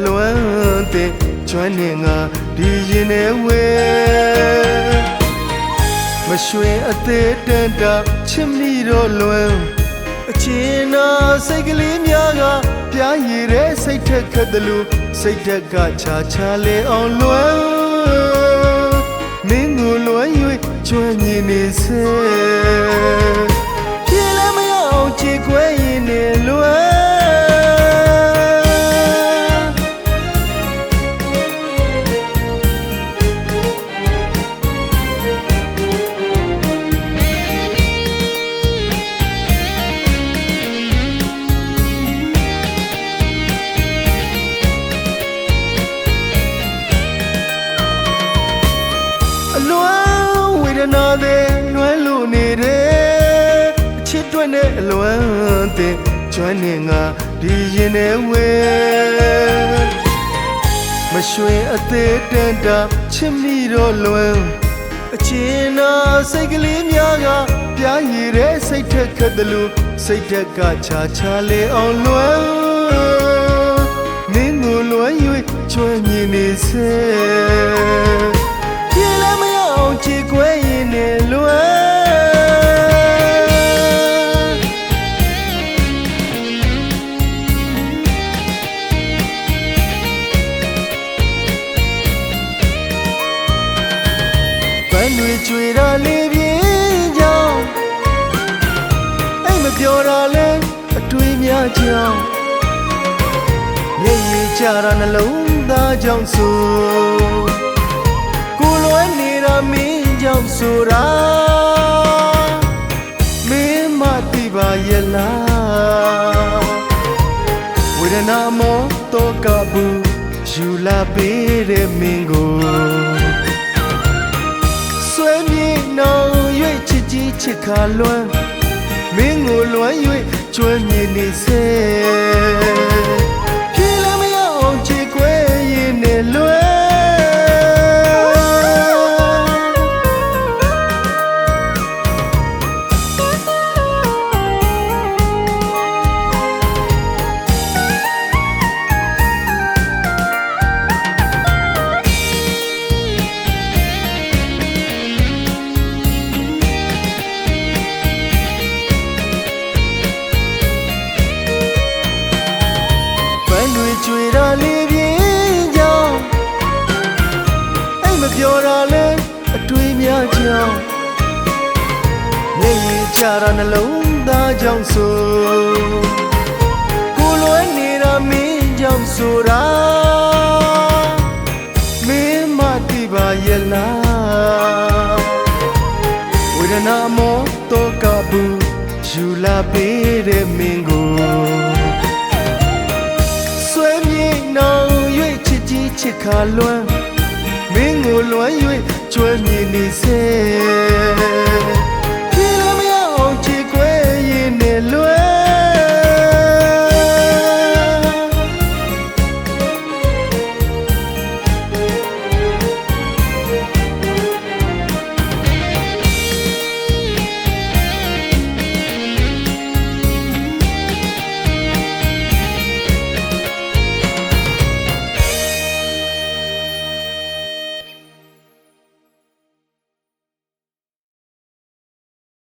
လွမ်းတဲ့ကျွမ်းနေငါဒီရင်ထဲဝဲမရွှင်အသေးတန်တာချစ်မိတော့လွမ်းအချင်းနာစိတ်ကလေးများကပြားရည်တဲ့စိတ်ထက်ခတ်တယ်လို့စိတ်ထက်ကချာချာလေအောင်လွမ်းမင်းကိုလွမ်း၍ကျွမ်းမြင်နေစေပြေးလည်းမရအောင်ကြည်ခွဲရင်နေလွမ်းနာတဲ့နွယ်လို့နေတယ်အချစ်တွက်နဲ့အလွမ်းတဲ့ကျွမ်းနေငါဒီရင်ထဲဝဲမရွှင်အသေးတန်တာချစ်မိတော့လွမ်းအချင်းနာစိတ်ကလေးများကပြားရည်တဲ့စိတ်ထက်ခတ်တယ်လို့စိတ်ထက်ကချာချာလေအောင်လွမ်းမင်းကိုလွမ်း၍ကျွမ်းမြင်နေစေပြေးလည်းမရအောင်ကြည်ခွဲရင်နေလွမ်းပန်းတွေကျွေတာလေးပြင်းကြောင်းအိမ်မပြောတာလဲအတွေးများကြောင်းမျက်ရည်ကျတာနှလုံးသားကြောင့်ဆိုကိုလွယ်နေတာမင်းကြောင့်ဆိုတာမင်းမသိပါရဲ့လားဝေဒနာမောတော့ကဘူးယူလာပေးတဲ့မင်းကိုဆွဲပြေနှောင်၍ချစ်ကြီးချစ်ခါလွမ်းမင်းကိုလွမ်း၍ကျွမ်းမြင်နေစေပြေးလည်းမရအောင်ချစ်ခွဲရင်နဲ့လွမ်းကျွေတာလေးပြင်းကြောင်းအိမ်မပြောတာလဲအတွေးများကြောင်းမျက်ရည်ကျတာနှလုံးသားကြောင့်ဆိုကိုလွယ်နေတာမင်းကြောင့်ဆိုတာမင်းမသိပါရဲ့လားဝေဒနာမောတော့ကဘူးယူလာပေးတဲ့မင်းကိုနောင်၍ချစ်ကြီးချစ်ခါလွမ်းမင်းကိုလွမ်း၍ကျွမ်းမြင်နေစေ